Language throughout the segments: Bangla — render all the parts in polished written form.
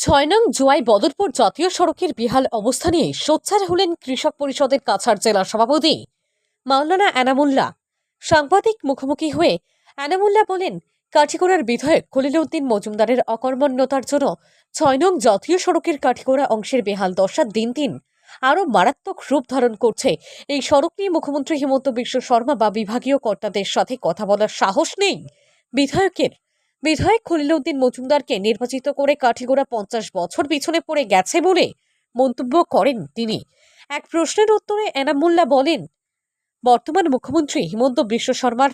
ছয় নং জোয়াই বদরপুর জাতীয় সড়কের বেহাল অবস্থা নিয়ে সোচ্চার হলেন কৃষক পরিষদের কাছাড় জেলা সভাপতি মাওলানা এনামুল্লাহ। সাংবাদিক মুখোমুখি হয়ে এনামুল্লাহ বলেন, কাঠিগড়ার বিধায়ক খলিল উদ্দিন মজুমদারের অকর্মণ্যতার জন্য ৬ নং জাতীয় সড়কের কাঠিগড়া অংশের বেহাল দশা দিন দিন আরও মারাত্মক রূপ ধারণ করছে। এই সড়ক নিয়ে মুখ্যমন্ত্রী হিমন্ত বিশ্ব শর্মা বা বিভাগীয় কর্তাদের সাথে কথা বলার সাহস নেই বিধায়কের। বিধায়ক খলিল উদ্দিন মজুমদারকে নির্বাচিত করে কাঠিগড়া ৫০ বছর পিছনে পড়ে গেছে বলে মন্তব্য করেন তিনি। এক প্রশ্নের উত্তরে এনামুল্লাহ বলেন, বর্তমান মুখ্যমন্ত্রী হিমন্ত বিশ্ব শর্মার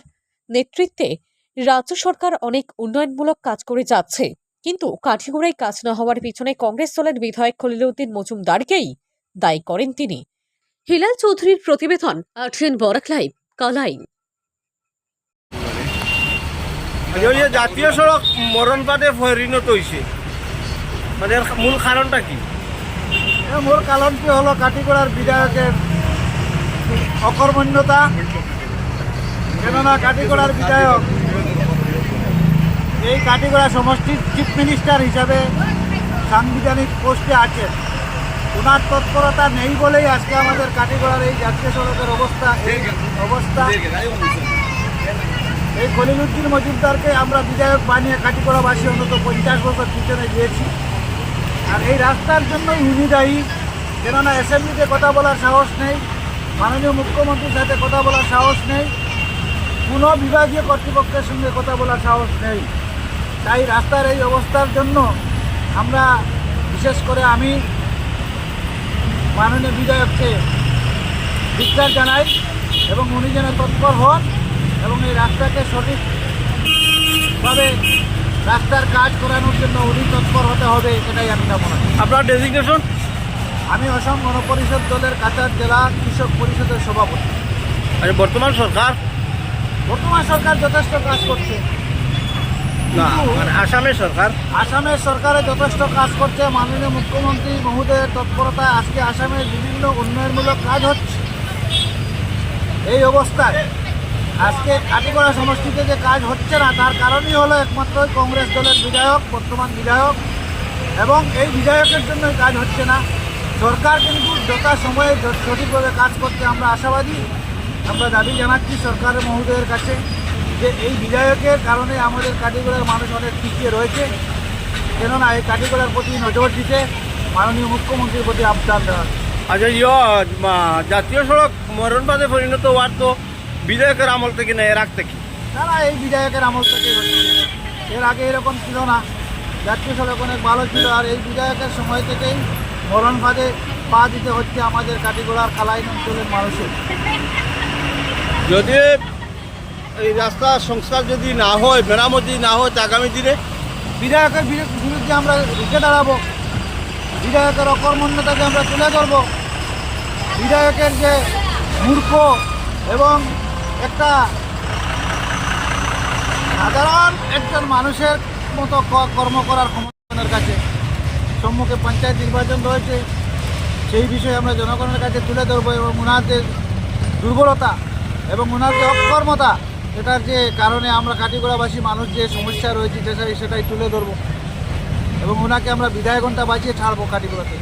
নেতৃত্বে রাজ্য সরকার অনেক উন্নয়নমূলক কাজ করে যাচ্ছে, কিন্তু কাঠিগড়ায় কাজ না হওয়ার পিছনে কংগ্রেস দলের বিধায়ক খলিল উদ্দিন মজুমদারকেই দায়ী করেন তিনি। হিলাল চৌধুরীর প্রতিবেদন, আর্টসেন বরাক লাইভ, কালাই। জাতীয় সড়ক মরণপাটে পরিণত হয়েছে, মানে এর মূল কারণটা কি? মূল কারণটি হলো কাঠিগড়ার বিধায়কের অকর্মণ্যতা। কেননা কাঠিগড়ার বিধায়ক এই কাঠিগড়া সমষ্টির চিফ মিনিস্টার হিসাবে সাংবিধানিক পোস্টে আছেন। ওনার তৎপরতা নেই বলেই আজকে আমাদের কাঠিগড়ার এই জাতীয় সড়কের অবস্থা। এই খলিল উদ্দিন মজুমদারকে আমরা বিধায়ক বানিয়ে কাঠিগড়াবাসী অন্তত ৫০ বছর পিছনে গিয়েছি। আর এই রাস্তার জন্যই উনি দায়ী। কেননা অ্যাসেম্বলিতে কথা বলার সাহস নেই, মাননীয় মুখ্যমন্ত্রীর সাথে কথা বলার সাহস নেই, কোনো বিভাগীয় কর্তৃপক্ষের সঙ্গে কথা বলার সাহস নেই। তাই রাস্তার এই অবস্থার জন্য আমরা বিশেষ করে আমি মাননীয় বিধায়ককে ধিক্কার জানাই এবং উনি যেন তৎপর হন এবং এই রাস্তাকে সঠিকভাবে রাস্তার কাজ করানোর জন্য উনি তৎপর হতে হবে, এটাই আমি কামনা করি। আপনার ডেজিগনেশন? আমি অসম গণপরিষদ দলের কাছাড় জেলা কৃষক পরিষদের সভাপতি। আচ্ছা, বর্তমান সরকার যথেষ্ট কাজ করছে। না, মানে আসামের সরকারে যথেষ্ট কাজ করছে। মাননীয় মুখ্যমন্ত্রী মহোদয়ের তৎপরতায় আজকে আসামের বিভিন্ন উন্নয়নমূলক কাজ হচ্ছে। এই অবস্থায় আজকে কাঠিগড়া সমষ্টিতে যে কাজ হচ্ছে না, তার কারণই হলো একমাত্র কংগ্রেস দলের বিধায়ক, বর্তমান বিধায়ক, এবং এই বিধায়কের জন্যই কাজ হচ্ছে না। সরকার কিন্তু যথাসময়ে সঠিকভাবে কাজ করতে আমরা আশাবাদী। আমরা দাবি জানাচ্ছি সরকারের মহোদয়ের কাছে যে এই বিধায়কের কারণে আমাদের কাঠিগড়ার মানুষ অনেক পিছিয়ে রয়েছে। কেননা এই কাঠিগড়ার প্রতি নজর দিতে মাননীয় মুখ্যমন্ত্রীর প্রতি আবদার দেওয়া। আচ্ছা, জাতীয় সড়ক মরণপাটে পরিণত হওয়ার তো বিধায়কের আমল থেকে না, এর আগ থেকে? না, এই বিধায়কের আমল থেকে হচ্ছে। এর আগে এরকম ছিল না। জাতীয় সড়ক অনেক ভালো ছিল, আর এই বিধায়কের সময় থেকেই মরণ ফাঁদে পা দিতে হচ্ছে আমাদের কাঠিগড়ার খালাইন অঞ্চলের মানুষের। যদি এই রাস্তা সংস্কার যদি না হয়, মেরামত যদি না হয়, আগামী দিনে বিধায়কের বিরুদ্ধে আমরা রুখে দাঁড়াবো। বিধায়কের অকর্মণ্যতাকে আমরা তুলে ধরবো। বিধায়কের যে মূর্খ এবং একটা সাধারণ একজন মানুষের মতো কর্ম করার ক্ষমতার কাছে সম্মুখে পঞ্চায়েত নির্বাচন রয়েছে, সেই বিষয়ে আমরা জনগণের কাছে তুলে ধরবো এবং ওনার যে দুর্বলতা এবং ওনার যে অকর্মতা, এটার যে কারণে আমরা কাঠিগড়াবাসী মানুষ যে সমস্যা রয়েছে সেটাই তুলে ধরবো এবং ওনাকে আমরা বিধায়কটা বাঁচিয়ে ছাড়বো কাঠিগড়াতে।